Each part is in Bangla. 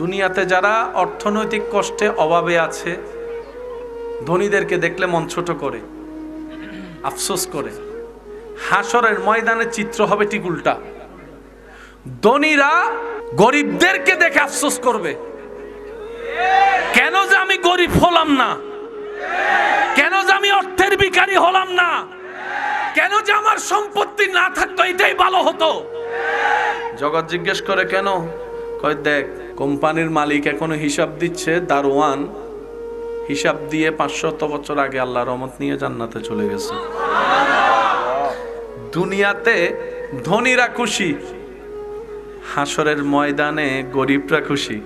দুনিয়াতে যারা অর্থনৈতিক কষ্টে অভাবে আছে, ধনীদেরকে দেখলে মন ছোট করে, আফসোস করে। হাসরের ময়দানে চিত্র হবে ঠিক উল্টা। ধনীরা গরিবদেরকে দেখে আফসোস করবে, কেন যে আমি গরিব হলাম না, কেন যে আমি অর্থের ভিখারি হলাম না, কেন যে আমার সম্পত্তি না থাকতো, এটাই ভালো হতো। জগৎ জিজ্ঞেস করে কেন? কয় দেখ, কোম্পানির মালিক এখনো হিসাব দিচ্ছে, দারোয়ান হিসাব দিয়ে 500 বছর আগে আল্লাহর রহমত নিয়ে জান্নাতে চলে গেছে। দুনিয়াতে ধনীরা খুশি, হাসরের ময়দানে গরিবরা খুশি।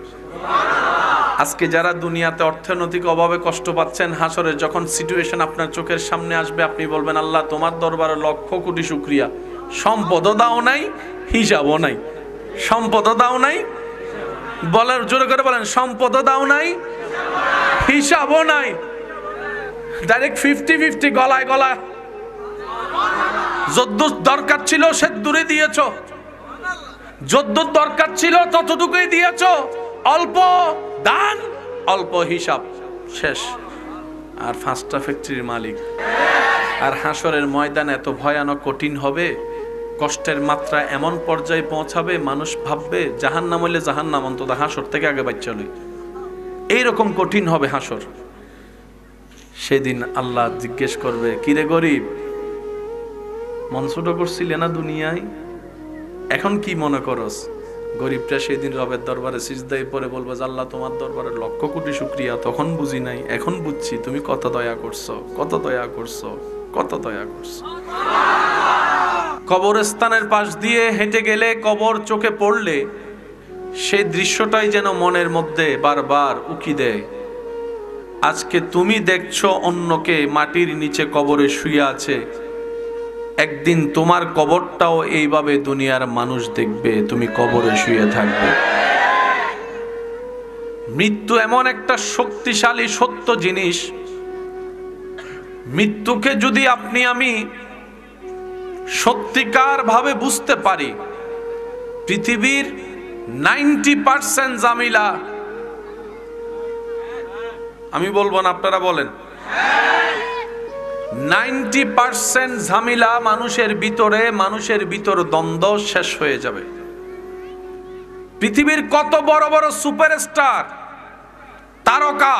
আজকে যারা দুনিয়াতে অর্থনৈতিক অভাবে কষ্ট পাচ্ছেন, হাসরে যখন সিচুয়েশন আপনার চোখের সামনে আসবে, আপনি বলবেন আল্লাহ তোমার দরবারে লক্ষ কোটি শুকরিয়া, সম্পদও দাও নাই, হিসাবও নাই। সম্পদও দাও নাই, বলার জোরে করে বলেন, সম্পদও দাও নাই, হিসাবও নাই। ডাইরেক্ট 50-50, গলায় গলায়। যদ্দূর দরকার ছিল সে দূরে দিয়েছ, যদ্দূর দরকার ছিল ততটুকুই দিয়েছ। অল্প দান, অল্প হিসাব, শেষ। আর 5টা ফ্যাক্টরির মালিক। আর হাসরের ময়দান এত ভয়ানক কঠিন হবে, কষ্টের মাত্রা এমন পর্যায়ে পৌঁছাবে, মানুষ ভাববে জাহান্নাম হইলে জাহান্নাম অন্তত হাসর থেকে আগে বাচ্চা লই। এইরকম কঠিন হবে হাসর। সেদিন আল্লাহ জিজ্ঞেস করবে, কিরে গরিব, মন ছোট করছিলে না দুনিয়ায়, এখন কি মনে করস? গরিবটা সেদিন রবের দরবারে সিজদায় পড়ে বলবে, আল্লাহ তোমার দরবারে লক্ষ কোটি শুকরিয়া, তখন বুঝি নাই, এখন বুঝছি তুমি কত দয়া করছো, কত দয়া করছো, কত দয়া করছো। কবরস্থানের পাশ দিয়ে হেঁটে গেলে, কবর চোখে পড়লে, সেই দৃশ্যটাই যেন মনের মধ্যে বারবার উকি দেয়। আজকে তুমি দেখছো অন্যকে মাটির নিচে কবরে শুয়ে আছে, একদিন তোমার কবরটাও এইভাবে দুনিয়ার মানুষ দেখবে, তুমি কবরে শুয়ে থাকবে। মৃত্যু এমন একটা শক্তিশালী সত্য জিনিস, মৃত্যুকে যদি আপনি আমি সত্যিকার ভাবে বুঝতে পারি, পৃথিবীর 90% জামিলা, আমি বলবো না আপনারা বলেন, 90% ঝামেলা মানুষের ভিতর দ্বন্দ্ব শেষ হয়ে যাবে। পৃথিবীর কত বড় বড় সুপারস্টার, তারকা,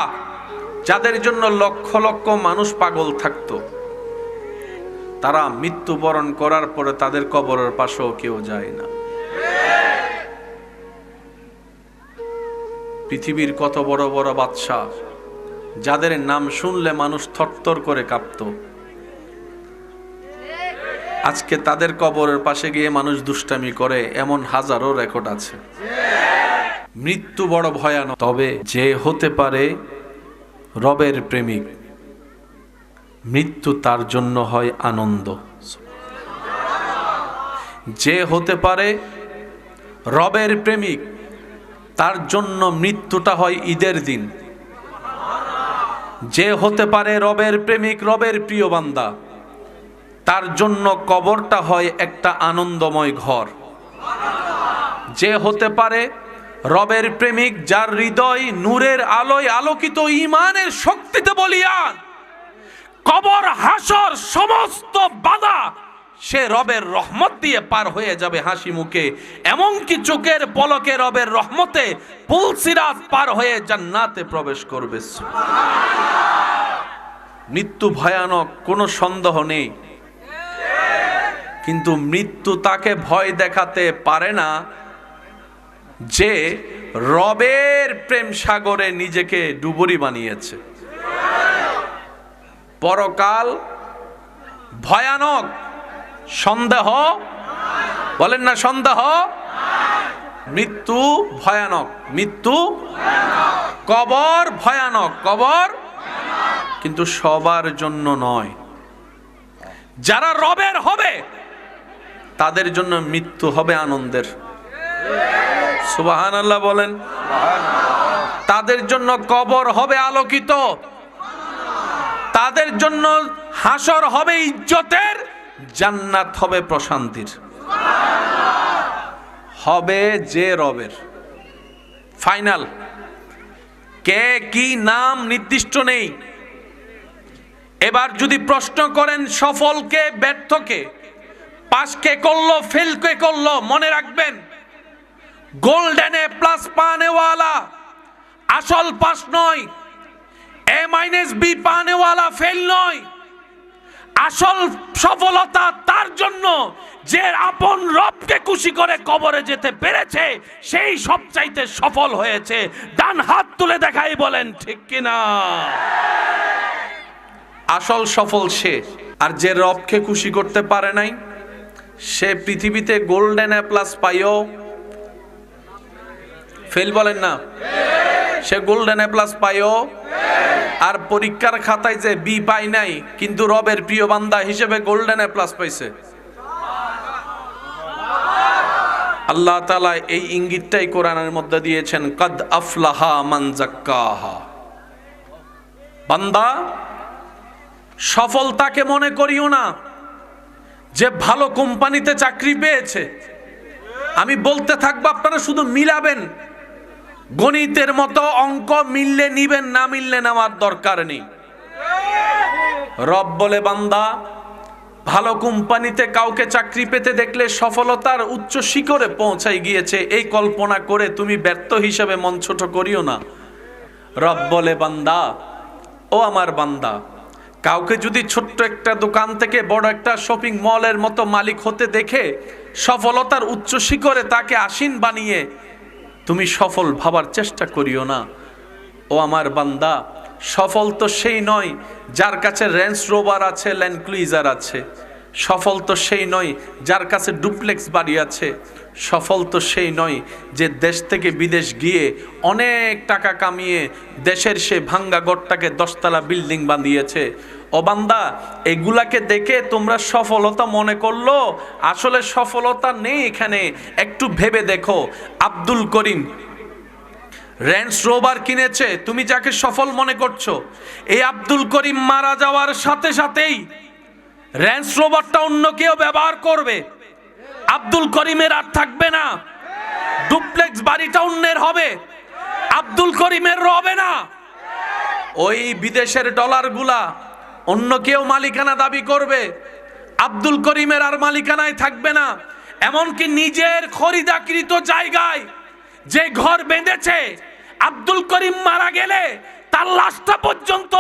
যাদের জন্য লক্ষ লক্ষ মানুষ পাগল থাকতো, তারা মৃত্যুবরণ করার পরে তাদের কবরের পাশেও কেউ যায় না। পৃথিবীর কত বড় বড় বাদশা, যাদের নাম শুনলে মানুষ থরথর করে কাঁপত, আজকে তাদের কবরের পাশে গিয়ে মানুষ দুষ্টামি করে, এমন হাজারো রেকর্ড আছে। মৃত্যু বড় ভয়ানক। তবে যে হতে পারে রবের প্রেমিক, মৃত্যু তার জন্য হয় আনন্দ। যে হতে পারে রবের প্রেমিক, তার জন্য মৃত্যুটা হয় ঈদের দিন। যে হতে পারে রবের প্রেমিক, রবের প্রিয় বান্দা, তার জন্য কবরটা হয় একটা আনন্দময় ঘর। যে হতে পারে রবের প্রেমিক, যার হৃদয় নূরের আলোয় আলোকিত, ঈমানের শক্তিতে বলিয়ান, কবর হাসর সমস্ত বাধা সে রবের রহমত দিয়ে পার হয়ে যাবে হাসি মুখে। এমনকি চোখের পলকে রবের রহমতে পুলসিরাত পার হয়ে জান্নাতে প্রবেশ করবে। মৃত্যু ভয়ানক, কোনো সন্দেহ নেই, কিন্তু মৃত্যু তাকে ভয় দেখাতে পারে না যে রবের প্রেম সাগরে নিজেকে ডুবুরি বানিয়েছে। পরকাল ভয়ানক, সন্দেহ বলেন না, সন্দেহ। মৃত্যু ভয়ানক, মৃত্যু, কবর ভয়ানক, কবর, কিন্তু সবার জন্য নয়। যারা রবের হবে তাদের জন্য মৃত্যু হবে আনন্দের। সুবহানাল্লাহ বলেন। তাদের জন্য কবর হবে আলোকিত, তাদের জন্য হাসর হবে ইজ্জতের, জান্নাত হবে প্রশান্তির। হবে যে রবের। ফাইনাল। কে কি নাম নির্দিষ্ট নেই। এবার যদি প্রশ্ন করেন সফলকে ব্যর্থকে, পাস কে করলো ফেল কে করলো, মনে রাখবেন গোল্ডেন এ প্লাস পানেওয়ালা আসল পাস নয়, A-B পানেওয়ালা ফেল নয়। আসল সফলতা তার জন্য যে আপন রবকে খুশি করে কবরে যেতে পেরেছে, সেই সবচাইতে সফল হয়েছে। ডান হাত তুলে দেখাই বলেন ঠিক কিনা। আসল সফল সে। আর যে রবকে খুশি করতে পারে নাই, সে পৃথিবীতে গোল্ডেন এ প্লাস পাইও ফেল। বলেন না, সে গোল্ডেন এ প্লাস পাইও আর পরীক্ষার খাতায় যে বি পাই নাই, কিন্তু রবের প্রিয় বান্দা হিসেবে গোল্ডেন এ প্লাস পাইছে। আল্লাহ তাআলা এই ইঙ্গিতটাই কোরআনের মধ্যে দিয়েছেন, কাদ আফলাহা মান যাক্কাহা। বান্দা, সফলতাকে মনে করিও না যে ভালো কোম্পানিতে চাকরি পেয়েছে। আমি বলতে থাকবো, আপনারা শুধু মিলাবেন। গণিতের মতো অঙ্ক মিললে নিবেন, না মিললে নেওয়ার দরকার নেই। রব বলে, বান্দা, ভালো কোম্পানিতে কাউকে চাকরি পেতে দেখলে সফলতার উচ্চ শিখরে পৌঁছাই গিয়েছে, এই কল্পনা করে তুমি ব্যর্থ হিসেবে মন ছোট করিও না। রব বলে, বান্দা, ও আমার বান্দা, কাউকে যদি ছোট্ট একটা দোকান থেকে বড় একটা শপিং মলের মতো মালিক হতে দেখে সফলতার উচ্চ শিখরে তাকে আসীন বানিয়ে তুমি সফল ভাবার চেষ্টা করিও না। ও আমার বান্দা, সফল তো সেই নয় যার কাছে রেঞ্জ রোভার আছে, ল্যান্ড ক্রুইজার আছে। সফল তো সেই নয় যার কাছে ডুপ্লেক্স বাড়ি আছে। সফল তো সেই নয় যে দেশ থেকে বিদেশ গিয়ে অনেক টাকা কামিয়ে দেশের সে ভাঙ্গা গড়টাকে 10তলা বিল্ডিং বানিয়েছে। ও বান্দা, এগুলাকে দেখে তোমরা সফলতা মনে করলো, আসলে সফলতা নেই এখানে। একটু ভেবে দেখো, আব্দুল করিম রেঞ্জ রোভার কিনেছে, তুমি যাকে সফল মনে করছো, এই আব্দুল করিম মারা যাওয়ার সাথে সাথেই রেঞ্জ রোভারটা অন্য কেউ ব্যবহার করবে। আব্দুল করিমের আর থাকবে না, ডুপ্লেক্স বাড়িটা অন্যের হবে, আব্দুল করিমের হবে না। ওই বিদেশের ডলারগুলা অন্য কেউ মালিকানা দাবি করবে, আব্দুল করিমের আর মালিকানায় থাকবে না। এমনকি নিজের খরিদাকৃত জায়গায় যে ঘর বেঁধেছে, আব্দুল করিম মারা গেলে তার লাশটা পর্যন্ত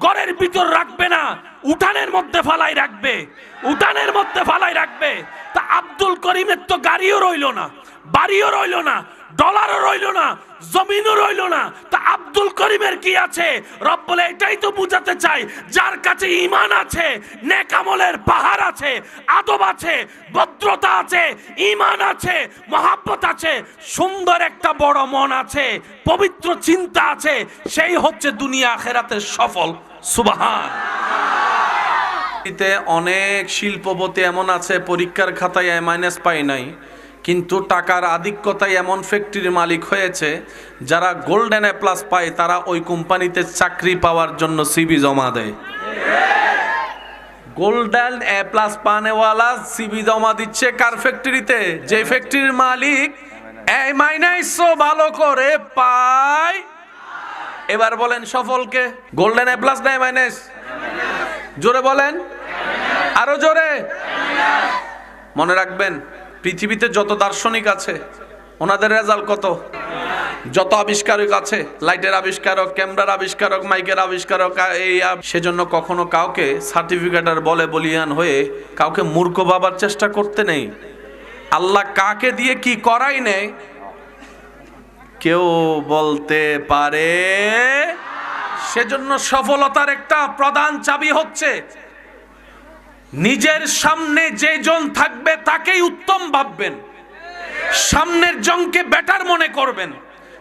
ঘরের ভিতর রাখবে না, উঠানের মধ্যে ফালাই রাখবে, উঠানের মধ্যে ফালাই রাখবে। তা আব্দুল করিমের তো গাড়িও রইল না, বাড়িও রইল না, ডলারও রইল না, জমিনও রইল না। তা আব্দুল করিমের কি আছে? রব বলে, এটাই তো বুঝাতে চাই, যার কাছে ঈমান আছে, নেক আমলের পাহাড় আছে, আদব আছে, ভদ্রতা আছে, ঈমান আছে, মহব্বত আছে, সুন্দর একটা বড় মন আছে, পবিত্র চিন্তা আছে, সেই হচ্ছে দুনিয়া আখিরাতের সফল। সুবহান। অনেক শিল্পপতি এমন আছে পরীক্ষার খাতায় A- পায় নাই, কিন্তু টাকার আধিক্যতায় এমন ফ্যাক্টরির মালিক হয়েছে যারা গোল্ডেন এ প্লাস পায়, তারা ওই কোম্পানিতে চাকরি পাওয়ার জন্য সিভি জমা দেয়। গোল্ডেন এ প্লাস পানেওয়ালা সিভি জমা দিচ্ছে কার ফ্যাক্টরিতে? যে ফ্যাক্টরির মালিক A- ভালো করে পায়। এবার বলেন সফলকে গোল্ডেন এ প্লাস না A-? জোরে বলেন, আরো জোরে। মনে রাখবেন, পৃথিবীতে যত দার্শনিক আছে ওনাদের রেজাল্ট কত? যত আবিষ্কারক আছে, লাইটের আবিষ্কারক, ক্যামেরার আবিষ্কারক, মাইকের আবিষ্কারক, এই সেজন্য কখনো কাউকে সার্টিফিকেটার বলে বলিয়ান হয়ে কাউকে মূর্খ ভাবার চেষ্টা করতে নেই। আল্লাহ কাকে দিয়ে কি করাই নেই কেউ বলতে পারে। সেজন্য সফলতার একটা প্রধান চাবি হচ্ছে নিজের সামনে যে জন থাকবে তাকেই উত্তম ভাববেন, সামনের জনকে বেটার মনে করবেন,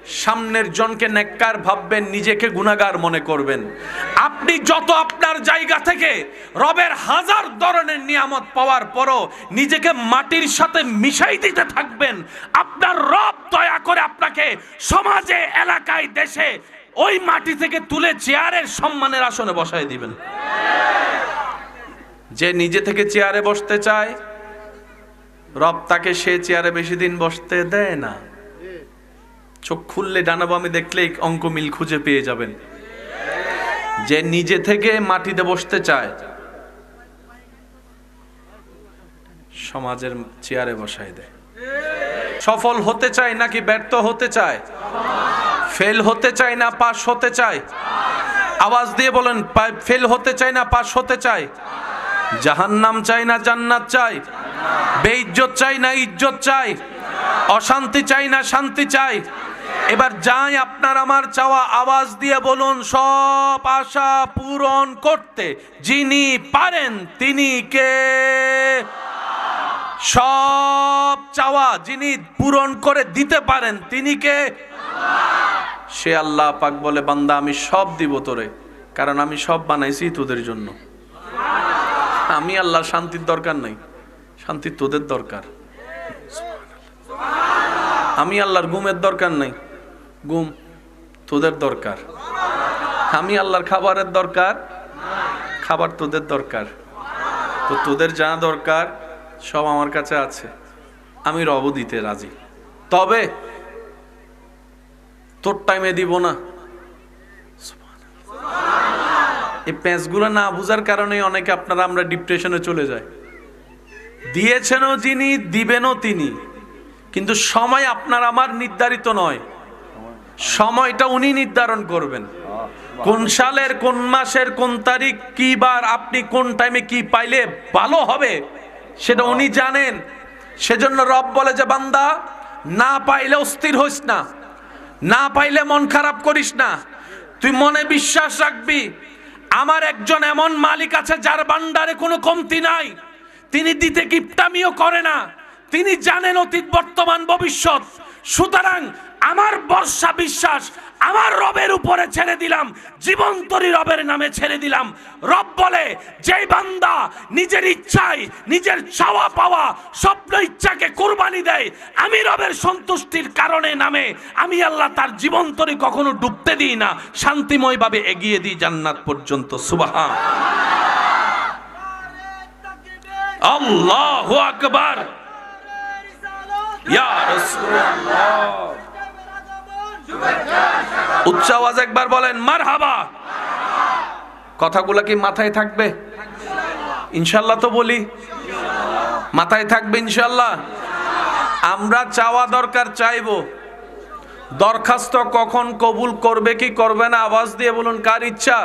সামনের জনকে নেককার ভাববেন, নিজেকে গুনাহগার মনে করবেন। আপনি যত আপনার জায়গা থেকে রবের হাজার ধরনের নিয়ামত পাওয়ার পরও নিজেকে মাটির সাথে মিশাই দিতে থাকবেন, আপনার রব দয়া করে আপনাকে সমাজে, এলাকায়, দেশে ওই মাটি থেকে তুলে চেয়ারের সম্মানের আসনে বসাই দিবেন। যে নিজে থেকে চেয়ারে বসতে চায়, রব তাকে সে চেয়ারে বেশি দিন বসতে দেয় না। চোখ খুললে ডানা বামে দেখলেই অঙ্ক মিল খুঁজে পেয়ে যাবেন। যে নিজে থেকে মাটিতে বসতে চায়, সমাজের চেয়ারে বসায় দেয়। সফল হতে চায় নাকি ব্যর্থ হতে চায়? ফেল হতে চায় না পাস হতে চায়? আওয়াজ দিয়ে বলেন, ফেল হতে চায় না পাস হতে চায়? জাহান্নাম চাই না জান্নাত চাই? বেইজ্জত চাই না ইজ্জত চাই? অশান্তি চাই না শান্তি চাই? এবার যাই আপনার আমার চাওয়া, আওয়াজ দিয়ে বলুন, সব আশা পূরণ করতে যিনি পারেন তিনি কে? সব চাওয়া যিনি পূরণ করে দিতে পারেন তিনি কে? সে আল্লাহ পাক বলে, বান্দা আমি সব দিব তোরে, কারণ আমি সব বানাইছি তোদের জন্য। আমি আল্লাহর শান্তির দরকার নাই, শান্তি তোদের দরকার। আমি আল্লাহর ঘুমের দরকার নাই, ঘুম তোদের দরকার। আমি আল্লাহর খাবারের দরকার, খাবার তোদের দরকার। তো তোদের যা দরকার সব আমার কাছে আছে, আমি রব দিতে রাজি, তবে তোর টাইমে দিব না। এই প্যাঁচগুলো না বুঝার কারণে অনেকে আপনারা আমরা ডিপ্রেশনে চলে যায়। দিয়েছেনও যিনি, দিবেনও তিনি, কিন্তু সময় আপনার আমার নির্ধারিত নয়। সময়টা উনি নির্ধারণ করবেন। কোন সালের কোন মাসের কোন তারিখ কি বার আপনি কোন টাইমে কি পাইলে ভালো হবে সেটা উনি জানেন। সেজন্য রব বলে যে, বান্দা না পাইলে অস্থির হইস না, না পাইলে মন খারাপ করিস না, তুই মনে বিশ্বাস রাখবি আমার একজন এমন মালিক আছে যার ভান্ডারে কোনো কমতি নাই। তিনি দিতে কিপটামিও করে না, তিনি জানেন অতীত বর্তমান ভবিষ্যৎ। সুতরাং আমার ভরসা বিশ্বাস আমার রবের উপরে ছেড়ে দিলাম, জীবন্তরী রবের নামে ছেড়ে দিলাম। রব বলে, যেই বান্দা নিজের ইচ্ছায় নিজের চাওয়া পাওয়া স্বপ্ন ইচ্ছাকে কুরবানি দেয়, আমি রবের সন্তুষ্টির কারণে নামে আমি আল্লাহ তার জীবন্তরী কখনো ডুবতে দিই না, শান্তিময় ভাবে এগিয়ে দিই জান্নাত পর্যন্ত। সুবহান আল্লাহু আকবার। ইয়া রাসূলুল্লাহ, উচ্চ আওয়াজ একবার বলেন মারহাবা। কথাগুলো কি মাথায় থাকবে? ইনশাআল্লাহ তো বলি, মাথায় থাকবে ইনশাআল্লাহ। আমরা চাওয়া দরকার চাইবো, দরখাস্ত কখন কবুল করবে কি করবে না আওয়াজ দিয়ে বলুন, কার ইচ্ছা?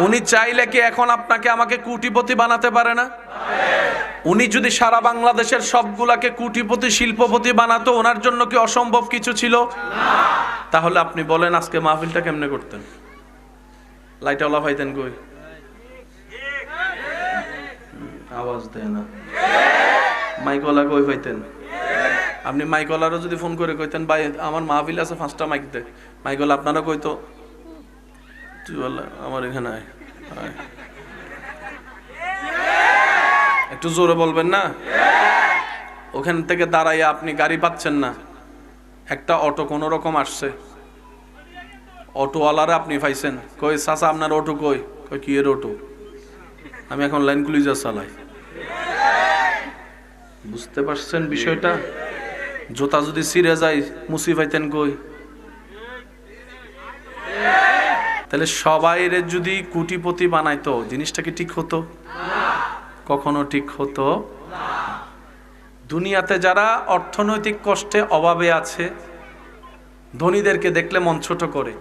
উনি চাইলে কি এখন আপনাকে আমাকে কোটিপতি বানাতে পারে না? উনি যদি সারা বাংলাদেশের সবগুলাকে কোটিপতি শিল্পপতি বানাতো, ওনার জন্য কি অসম্ভব কিছু ছিল? তাহলে আপনি বলেন আজকে মাহফিলটা কেমনে করতেন? লাইট ওলা পাইতেন কই? আওয়াজ দেয় না। মাইকওয়ালা কই পাইতেন? আপনি মাইকওয়ালারও যদি ফোন করে কইতেন, ভাই আমার মাহফিল আছে 5টা মাইক দে, মাইকওয়ালা আপনারা কইতো তুই বল আমার এখানে আয়। একটু জোরে বলবেন না? ওখান থেকে দাঁড়াইয়া আপনি গাড়ি পাচ্ছেন না, একটা অটো কোন রকম আসছে, অটোওয়ালারে আপনি পাইছেন, কই চাচা আপনার অটো কই? কই কি এর অটো? আমি এখন লাইন ক্লুজার চালাই। বুঝতে পারছেন বিষয়টা? জোতা যদি ছিঁড়ে যায় মুসি পাইতেন কই? তাহলে সবাইরে যদি কোটিপতি বানাইতো জিনিসটা কি ঠিক হতো? কখনো ঠিক হতো না। দুনিয়াতে যারা অর্থনৈতিক কষ্টে অভাবে আছে, ধনীদেরকে দেখলে মন ছোট করে,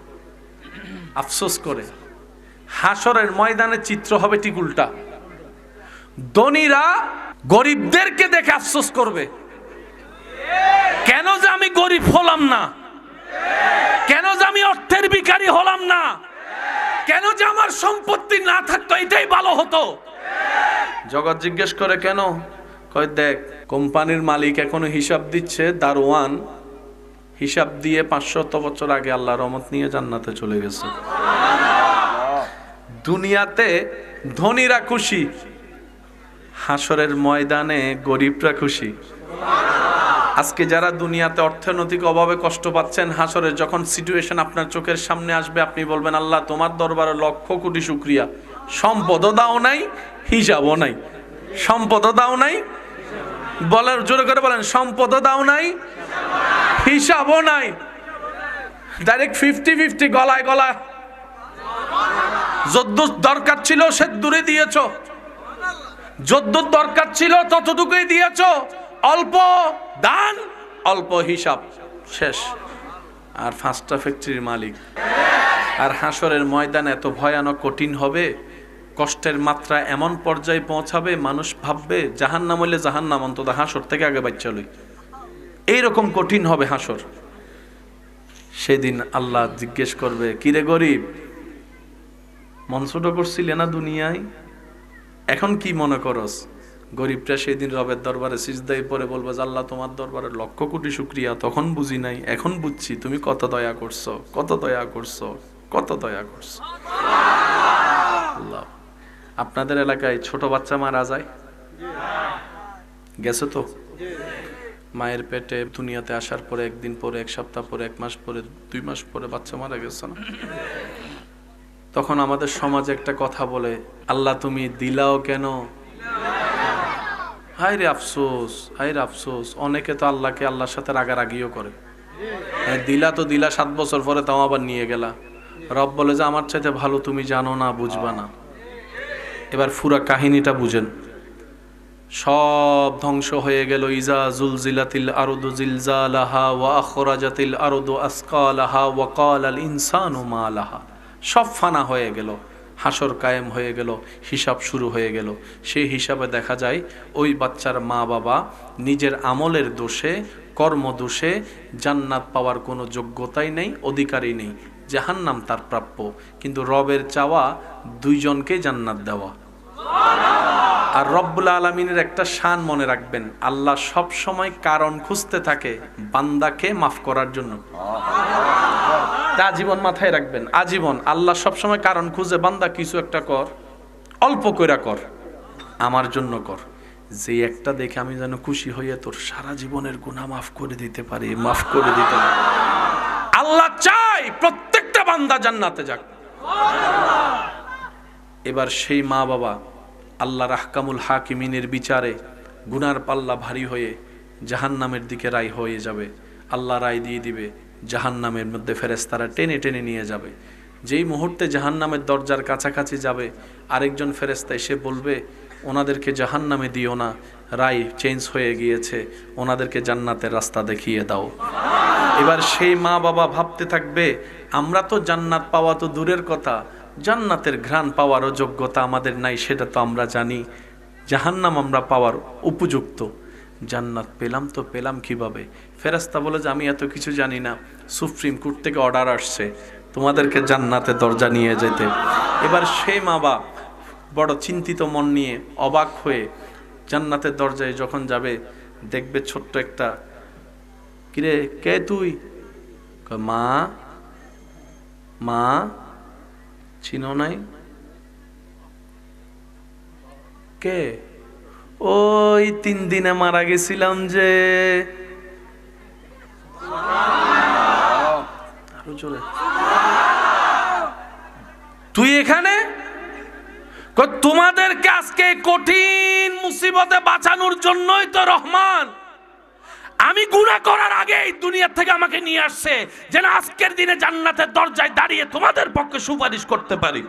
আফসোস করে। হাসরের ময়দানে চিত্র হবে ঠিক উল্টা। ধনীরা গরিবদেরকে দেখে আফসোস করবে, কেন যে আমি গরিব হলাম না, কেন যে আমি অর্থের ভিখারি হলাম না, কেন যে আমার সম্পত্তি না থাকতো, এটাই ভালো হতো। জগৎ জিজ্ঞেস করে কেন? কয় দেখ, কোম্পানির মালিক এখনো হিসাব দিচ্ছে, দারোয়ান হিসাব দিয়ে 500 বছর আগে আল্লাহর রহমত নিয়ে জান্নাতে চলে গেছে। দুনিয়াতে ধনীরা খুশি, হাসরের ময়দানে গরিবরা খুশি। আজকে যারা দুনিয়াতে অর্থনৈতিক অভাবে কষ্ট পাচ্ছেন, হাসরে যখন সিচুয়েশন আপনার চোখের সামনে আসবে, আপনি বলবেন আল্লাহ তোমার দরবারে লক্ষ কোটি শুকরিয়া, সম্পদও দাও নাই, হিসাবও নাই। সম্পদও দাও নাই, বলেন জোরে করে বলেন, সম্পদও দাও নাই, হিসাবও নাই। ডাইরেক্ট 50-50 গলায় গলা। যদ্দূর দরকার ছিল সে দূরে দিয়েছো, যদ্দূর দরকার ছিল ততটুকুই দিয়েছো। অল্প দান অল্প হিসাব, শেষ। আর 5টা ফ্যাক্টরির মালিক। আর হাসরের ময়দান এত ভয়ানক কঠিন হবে, কষ্টের মাত্রা এমন পর্যায়ে পৌঁছাবে মানুষ ভাববে জাহান্নাম হইলে জাহান্নাম অন্তত হাসর থেকে আগে বাচ্চা লই, এইরকম কঠিন হবে হাসর। সেদিন আল্লাহ জিজ্ঞেস করবে, কিরে গরিব, মন ছোট করছিলে না দুনিয়ায়, এখন কি মনে করস? গরিবটা সেদিন রবের দরবারে সিজদায় পড়ে বলবে, আল্লাহ তোমার দরবারে লক্ষ কোটি শুকরিয়া, তখন বুঝি নাই, এখন বুঝছি তুমি কত দয়া করছো, কত দয়া করছো, কত দয়া করছো। আল্লাহ, আপনাদের এলাকায় ছোট বাচ্চা মারা যায়? গেছে তো? মায়ের পেটে দুনিয়াতে আসার পরে একদিন পরে, এক সপ্তাহ পরে, এক মাস পরে, 2 মাস পরে বাচ্চা মারা গেছে না? তখন আমাদের সমাজে একটা কথা বলে, আল্লাহ তুমি দিলাও কেন? হায় রে আফসোস, হায় রে আফসোস। অনেকে তো আল্লাহকে আল্লাহর সাথে রাগারাগিও করে। দিলা তো দিলা, 7 বছর পরে তাও আবার নিয়ে গেলা। রব বলে যে আমার চাইতে ভালো তুমি জানো না, বুঝবা না। এবার পুরা কাহিনীটা বুঝেন। সব ধ্বংস হয়ে গেল। ইজা জুলজিলাতিল আরদু জিলজালাহা ওয়া আখরাজাতিল আরদু আসকালাহা ওয়া ক্বালাল ইনসানু মা লাহা। সব ফানা হয়ে গেল, হাসর কায়েম হয়ে গেল, হিসাব শুরু হয়ে গেল। সেই হিসাবে দেখা যায় ওই বাচ্চার মা বাবা নিজের আমলের দোষে, কর্ম দোষে জান্নাত পাওয়ার কোনো যোগ্যতাই নেই, অধিকারই নেই। জাহান্নাম তার প্রাপ্য। কিন্তু রবের চাওয়া 2 জনকে জান্নাত দেওয়া। আর রব্বুল আলামিনের একটা শান মনে রাখবেন, আল্লাহ সব সময় কারণ খুঁজতে থাকে বান্দাকে মাফ করার জন্য। আজীবন মাথায় রাখবেন, আজীবন আল্লাহ সবসময় কারণ খুঁজে, বান্দা কিছু একটা কর, অল্প কইরা কর, আমার জন্য কর, যে একটা দেখে আমি যেন খুশি হইয়া তোর সারা জীবনের গুনাহ মাফ করে দিতে পারি, মাফ করে দিতে পারি। আল্লাহ চাই প্রত্যেকটা বান্দা জান্নাতে যাক। এবার সেই মা বাবা আল্লাহর আহকামুল হাকিমিনের বিচারে গুনার পাল্লা ভারী হয়ে জাহান্নামের দিকে রায় হয়ে যাবে। আল্লাহ রায় দিয়ে দিবে, জাহান্নামের মধ্যে ফেরেশতারা টেনে টেনে নিয়ে যাবে। যেই মুহূর্তে জাহান্নামের দরজার কাছাকাছি যাবে, আরেকজন ফেরেশতা এসে বলবে, ওনাদেরকে জাহান্নামে দিও না, রায় চেঞ্জ হয়ে গিয়েছে, ওনাদেরকে জান্নাতের রাস্তা দেখিয়ে দাও। এবার সেই মা বাবা ভাবতে থাকবে, আমরা তো জান্নাত পাওয়া তো দূরের কথা, জান্নাতের ঘ্রাণ পাওয়ারও যোগ্যতা আমাদের নাই, সেটা তো আমরা জানি। জাহান্নাম আমরা পাওয়ার উপযুক্ত, জান্নাত পেলাম তো পেলাম কিভাবে? ফেরেশতা বলে যে আমি এত কিছু জানি না, সুপ্রিম কোর্ট থেকে অর্ডার আসছে তোমাদেরকে জান্নাতে দরজা নিয়ে যেতে। এবার সেই মা বাবা বড় চিন্তিত মন নিয়ে অবাক হয়ে জান্নাতের দরজায় যখন যাবে, দেখবে ছোট্ট একটা, কিরে কে তুই? মা, মা চিনো নাই? কে? ওই 3 দিনে মারা গেছিলাম যে। আরো জোরে। তুই এখানে? তোমাদেরকে আজকে কঠিন মুসিবতে বাঁচানোর জন্যই তো রহমান আমি গুনাহ করার আগে এই দুনিয়া থেকে আমাকে নিয়ে আসছে, যেন আজকের দিনে জান্নাতের দরজায় দাঁড়িয়ে তোমাদের পক্ষে সুপারিশ করতে পারি।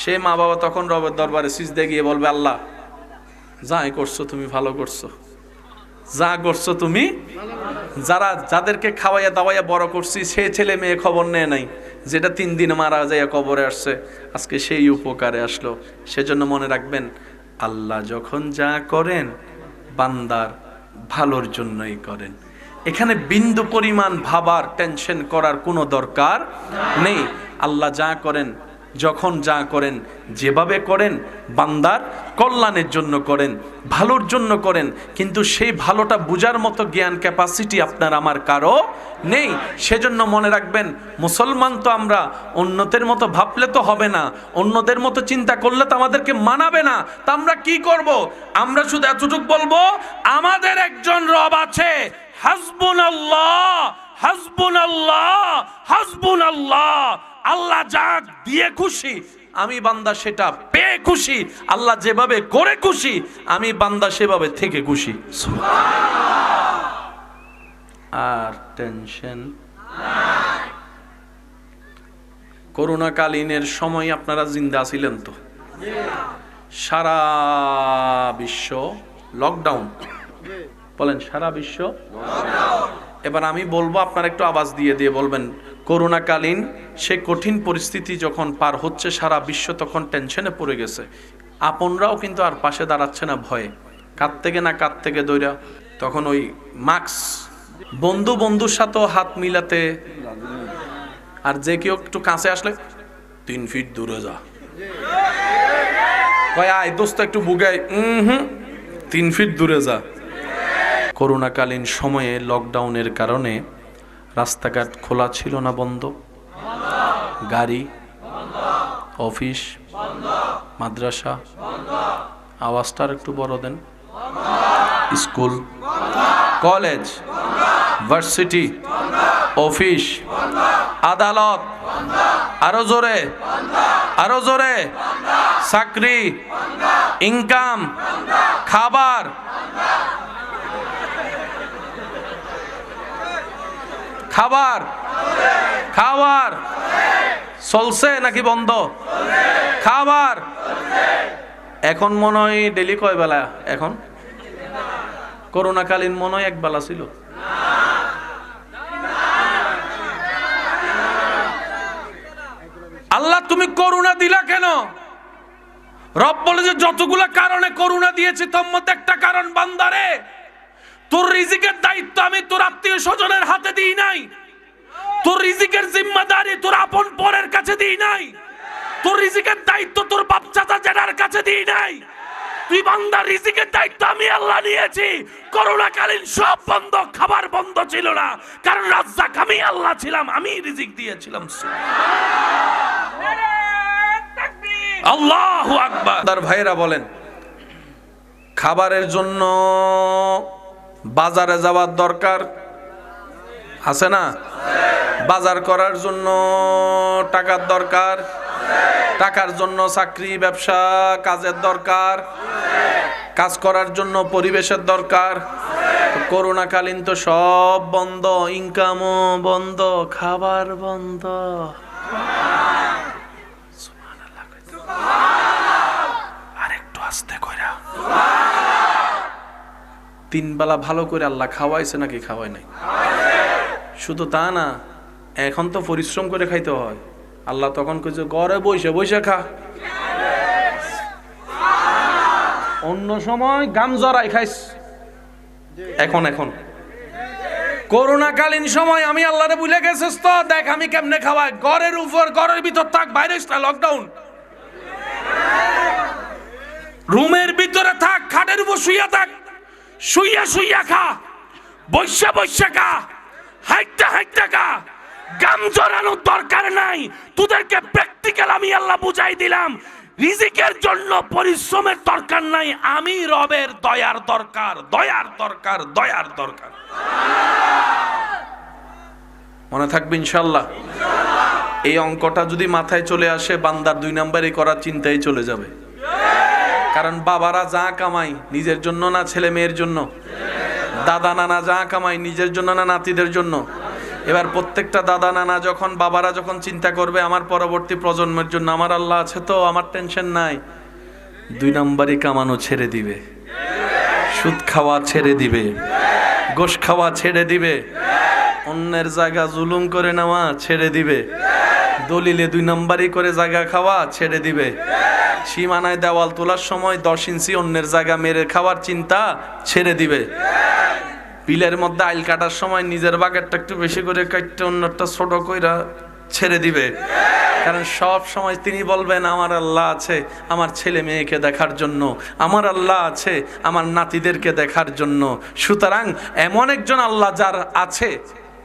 সে মা বাবা তখন রবের দরবারে সিজদে গিয়ে বলবে, আল্লাহ যাই করছো তুমি ভালো করছো, যা করছো তুমি। যাদেরকে খাওয়াইয়া দাওয়াইয়া বড় করছি, সে ছেলে মেয়ে খবর নেয় নাই, যেটা 3 দিনে মারা যায় কবরে আসছে, আজকে সেই উপকারে আসলো। সেজন্য মনে রাখবেন, আল্লাহ যখন যা করেন বান্দার ভালোর জন্যই করেন। এখানে বিন্দু পরিমাণ ভাবার, টেনশন করার কোনো দরকার নেই। আল্লাহ যা করেন, যখন যা করেন, যেভাবে করেন বান্দার কল্যাণের জন্য করেন, ভালোর জন্য করেন। কিন্তু সেই ভালোটা বুঝার মতো জ্ঞান ক্যাপাসিটি আপনার আমার কারো নেই। সেজন্য মনে রাখবেন, মুসলমান তো আমরা, অন্যদের মতো ভাবলে তো হবে না, অন্যদের মতো চিন্তা করলে তো আমাদেরকে মানাবে না। তা আমরা কি করব? আমরা শুধু এতটুকু বলবো, আমাদের একজন রব আছে, হাসবুনাল্লাহ, হাসবুনাল্লাহ, হাসবুনাল্লাহ। আল্লাহ যা দিয়ে খুশি, আমি বান্দা সেটা পেয়ে খুশি। আল্লাহ যেভাবে করে খুশি, আমি বান্দা সেভাবে থেকে খুশি। আর টেনশন করোনাকালীনের সময় আপনারা জিন্দা ছিলেন তো? সারা বিশ্ব লকডাউন, বলেন সারা বিশ্ব। এবার আমি বলবো, আপনারা একটু আওয়াজ দিয়ে দিয়ে বলবেন, করোনাকালীন সে কঠিন পরিস্থিতি যখন পার হচ্ছে সারা বিশ্ব, তখন টেনশনে পড়ে গেছে, আপনরাও কিন্তু আর পাশে দাঁড়াচ্ছে না ভয়ে, কাঁদ থেকে না কাঁদ থেকে দইরা, তখন ওই মাস্ক, বন্ধু বন্ধুর সাথেও হাত মিলাতে, আর যে কেউ একটু কাছে আসলে 3 ফিট দূরে যা, কয় আয় দোস্ত একটু বুগাই, 3 ফিট দূরে যা। করোনাকালীন সময়ে লকডাউনের কারণে রাস্তাঘাট খোলা ছিল না, বন্ধ, গাড়ি, অফিস, মাদ্রাসা, আওয়াজটার একটু বড় দেন, স্কুল, কলেজ, ভার্সিটি, অফিস, আদালত, আরো জোরে, আরো জোরে, চাকরি, ইনকাম, খাবার, খাবার, খাবার চলছে নাকি বন্ধ? খাবার এখন মনে হয় ডেলি কয় বেলা? এখন করোনাকালীন মনে হয় 1 বেলা ছিল। আল্লাহ তুমি করোনা দিলা কেন? রব বলে যে যতগুলা কারণে করোনা দিয়েছি তোর মধ্যে একটা কারণ, বান্দারে তোর রিজিকের দায়িত্ব আমি তোর আত্মীয় স্বজনের হাতে দিই নাই, তোর রিজিকের জিম্মাদারি তোর আপন পরের কাছে দিই নাই, তোর রিজিকের দায়িত্ব তোর বাপ চাচা জেঠার কাছে দিই নাই, তুই বান্দার রিজিকের দায়িত্ব আমি আল্লাহ নিয়েছি। করোনাকালীন সব বন্ধ, খাবার বন্ধ ছিল না, কারণ রাজ্জাক আমি আল্লাহ ছিলাম, আমি রিজিক দিয়েছিলাম। আল্লাহু আকবার। তার ভাইরা বলেন, খাবারের জন্য বাজারে যাওয়ার দরকার আছে না? বাজার করার জন্য টাকার দরকার, টাকার জন্য চাকরি ব্যবসা কাজের দরকার, কাজ করার জন্য পরিবেশের দরকার। করোনাকালীন তো সব বন্ধ, ইনকামও বন্ধ, খাবার বন্ধ। আরেকটু আস্তে কইরা 3 বেলা ভালো করে আল্লাহ খাওয়াইছে নাকি খাওয়াই নাই? শুধু তা না, এখন তো পরিশ্রম করে খাইতে হয়। আল্লাহ তখন কইছে ঘরে বসে বসে খা, অন্য সময় গাম জড়াই খাইস। এখন করোনাকালীন সময় আমি আল্লাহরে ভুলে গেছিস তো, দেখ আমি কেমনে খাওয়াই, ঘরের উপর, ঘরের ভিতর থাক, বাইরে লকডাউন, রুমের ভিতরে থাক, খাটের উপর শুইয়া থাক, শুইয়া শুইয়া খা, বৈশা বৈশা খা, হাইটা হাইটা খা, গাম জড়ানোর দরকার নাই। তোদেরকে প্র্যাকটিক্যাল আমি আল্লাহ বুঝাই দিলাম, রিজিকের জন্য পরিশ্রমের দরকার নাই, আমি রবের দয়ার দরকার, দয়ার দরকার, দয়ার দরকার। মনে থাকবে ইনশাআল্লাহ। এই অঙ্কটা যদি মাথায় চলে আসে, বান্দার 2 নাম্বারই করার চিন্তাই চলে যাবে। কারণ বাবারা যা কামাই নিজের জন্য না ছেলে মেয়ের জন্য, দাদা নানা যা কামাই নিজের জন্য না নাতিদের জন্য। এবার প্রত্যেকটা দাদা নানা যখন, বাবারা যখন চিন্তা করবে আমার পরবর্তী প্রজন্মের জন্য, আমার আল্লাহ আছে তো, আমার টেনশন নাই, 2 নাম্বারই কামানো ছেড়ে দিবে, সুদ খাওয়া ছেড়ে দিবে, গোশ খাওয়া ছেড়ে দিবে, অন্যের জায়গা জুলুম করে নেওয়া ছেড়ে দিবে, দলিলে 2 নাম্বারই করে জায়গা খাওয়া ছেড়ে দিবে, সীমানায় দেওয়াল তোলার সময় 10 ইঞ্চি অন্যের জায়গা মেরে খাওয়ার চিন্তা ছেড়ে দিবে, বিলের মধ্যে আইল কাটার সময় নিজের বাগেরটা একটু বেশি করে কাটতে অন্যটা ছোট কইরা ছেড়ে দিবে। কারণ সব সময় তিনি বলবেন আমার আল্লাহ আছে আমার ছেলে মেয়েকে দেখার জন্য, আমার আল্লাহ আছে আমার নাতিদেরকে দেখার জন্য। সুতরাং এমন একজন আল্লাহ যার আছে,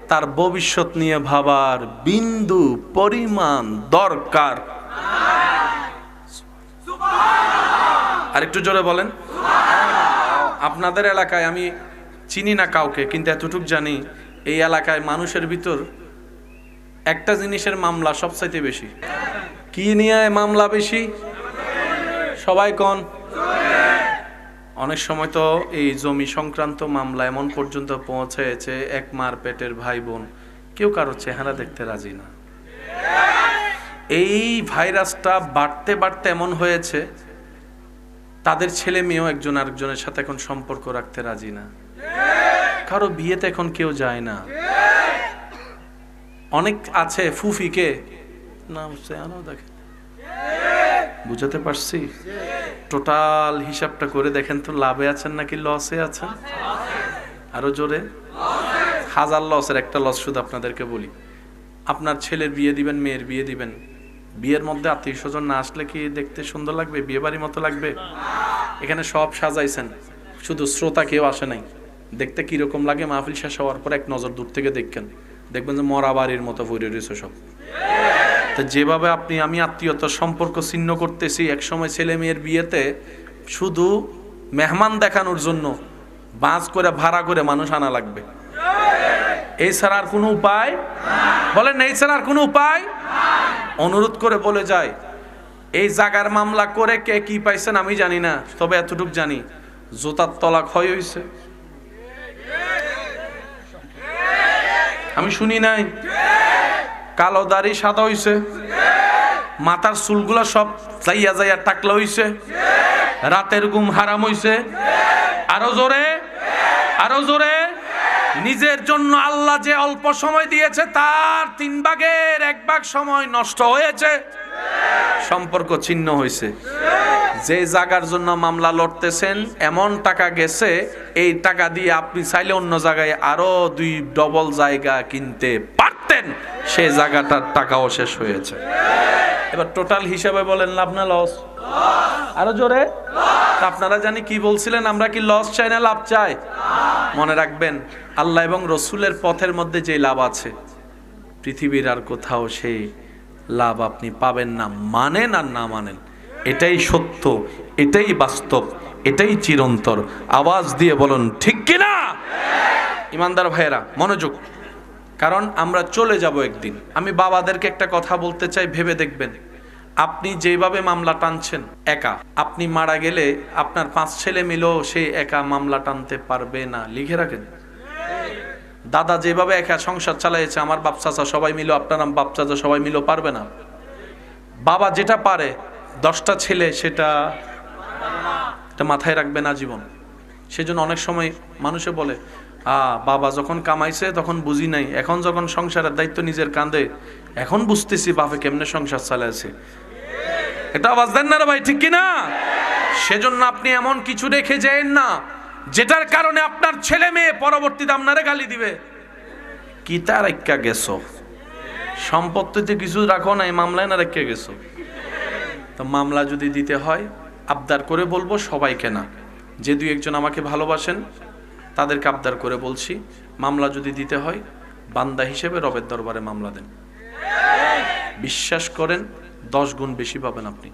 তার ভবিষ্যৎ নিয়ে ভাবার বিন্দু পরিমাণ দরকার। আরেকটু জোরে বলেন। আপনাদের এলাকায় আমি চিনি না কাউকে, কিন্তু এতটুক জানি এই এলাকায় মানুষের ভিতর একটা জিনিসের মামলা সবচাইতে বেশি। কি নিয়ে মামলা বেশি? সবাই কোন? অনেক সময় তো এই জমি সংক্রান্ত মামলা এমন পর্যন্ত পৌঁছেছে, এক মার পেটের ভাই বোন কেউ কারো চেহারা দেখতে রাজি না, এই ভাইরাসটা বাড়তে বাড়তে এমন হয়েছে, তাদের ছেলে মেয়েও একজন আরেকজনের সাথে এখন সম্পর্ক রাখতে রাজি না। কারো বিয়েতে এখন কেউ যায় না। অনেক আছে ফুফিকে নাম দেখেন, বুঝাতে পারছি? টোটাল হিসাবটা করে দেখেন তো, লাভে আছেন নাকি লসে আছেন? আরো জোরে। হাজার লসের একটা লস শুধু আপনাদেরকে বলি। আপনার ছেলের বিয়ে দিবেন, মেয়ের বিয়ে দিবেন, বিয়ের মধ্যে আত্মীয় স্বজন না আসলে কি দেখতে সুন্দর লাগবে? বিয়ে বাড়ির মতো লাগবে? এখানে সব সাজাইছেন, শুধু শ্রোতা কেউ আসে নাই। দেখতে কিরকম লাগে? মাহফিল শেষ হওয়ার পর এক নজর দূর থেকে দেখবেন যে মরা বাড়ির মতো ভরে রয়েছে সব। তো যেভাবে আমি আত্মীয়তার সম্পর্ক ছিন্ন করতেছি, একসময় ছেলে মেয়ের বিয়েতে শুধু মেহমান দেখানোর জন্য বাস করে ভাড়া করে মানুষ আনা লাগবে। এই ছাড়া আর কোনো উপায়? বলেন এই ছাড়া আর কোনো উপায়? অনুরোধ করে বলে যায়, এই জাগার মামলা করে কে কি পাইছেন আমি জানি না, তবে এতটুক জানি জোতার তলা ক্ষয় হয়েছে। আমি শুনি নাই? কালো দাড়ি সাদা হইছে, মাথার চুলগুলা সব যাইয়া যাইয়া টাকলা হইছে, রাতের ঘুম হারাম হইছে। আরো জোরে, আরো জোরে। নিজের জন্য আল্লাহ যে অল্প সময় দিয়েছে তার 3 ভাগের 1 ভাগ সময় নষ্ট হয়েছে, সম্পর্ক ছিন্ন হয়েছে। যে জায়গার জন্য মামলা লড়তেছেন এমন টাকা গেছে, এই টাকা দিয়ে আপনি চাইলে অন্য জায়গায় আরো 2 ডবল জায়গা কিনতে পারতেন, সেই জায়গাটার টাকাও শেষ হয়েছে। এবার টোটাল হিসাবে বলেন লাভ না লস? আরো জোরে। আপনারা জানি কি বলছিলেন, আমরা কি লস চাই না লাভ চাই? মনে রাখবেন, আল্লাহ এবং রসুলের পথের মধ্যে যে লাভ আছে, পৃথিবীর আর কোথাও সেই লাভ আপনি পাবেন না, মানেন আর না মানেন। এটাই সত্য, এটাই বাস্তব, এটাই চিরন্তর। আওয়াজ দিয়ে বলুন ঠিক কিনা? ইমানদার ভাইয়েরা মনোযোগ, কারণ আমরা চলে যাব একদিন। আমি বাবাদেরকে একটা কথা বলতে চাই, ভেবে দেখবেন, আপনি যেভাবে মামলা টানছেন একা, আপনি মারা গেলে আপনার 5 ছেলে মিলেও সেই একা মামলা টানতে পারবে না। লিখে রাখেন। দাদা যেভাবে একা সংসার চালাইছে, আমার বাপ চাচা সবাই মিলে, আপনার বাপ চাচা সবাই মিলেও পারবে না। বাবা যেটা পারে 10টা ছেলে সেটা মাথায় রাখবে না জীবন। সেজন্য অনেক সময় মানুষে বলে, বাবা যখন কামাইছে তখন বুঝি নাই, এখন যখন সংসারের দায়িত্ব নিজের কাঁধে, এখন বুঝতেছি বাপে কেমনে সংসার চালাইছে। এটা আওয়াজ দেন না রে ভাই, ঠিক কিনা? সেজন্য আপনি এমন কিছু রেখে যায়েন না যেটার কারণে আপনার ছেলে মেয়ে পরবর্তীতে আপনারে গালি দিবে। কি তার রেখা গেছো? সম্পত্তিতে কিছু রাখো নাই, মামলায় না রেখে গেছো। তো মামলা যদি দিতে হয় আবদার করে বলবো, সবাইকে না, যে 2-1 জন আমাকে ভালোবাসেন তাদেরকে আবদার করে বলছি, মামলা যদি দিতে হয় বান্দা হিসেবে রবের দরবারে মামলা দেন। বিশ্বাস করেন 10 গুণ বেশি পাবেন আপনি।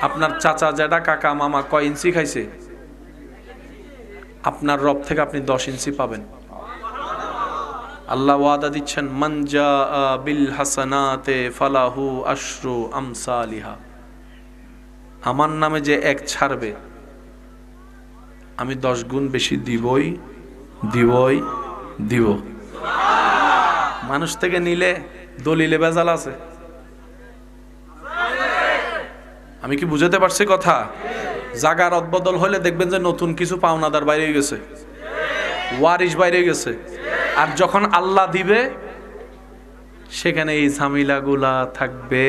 আপনার চাচা জ্যাঠা কাকা মামা কয় ইঞ্চি খাইছে, আপনার রব থেকে আপনি 10 ইঞ্চি পাবেন। আল্লাহ ওয়াদা দিচ্ছেন, মান জাআ বিল হাসানাতে ফালাহু আশরু আমসালিহা। আমার নামে যে 1 ছাড়বে আমি 10 গুণ বেশি দিবই দিবই দিব। মানুষ থেকে নিলে দলিলে ভেজাল আছে। আমি কি বুঝাতে পারছি কথা? জাগার অদবদল হলে দেখবেন যে নতুন কিছু পাওনাদার বাইরে গেছে, ওয়ারিশ বাইরে গেছে। আর যখন আল্লাহ দিবে সেখানে এই ঝামেলাগুলা থাকবে।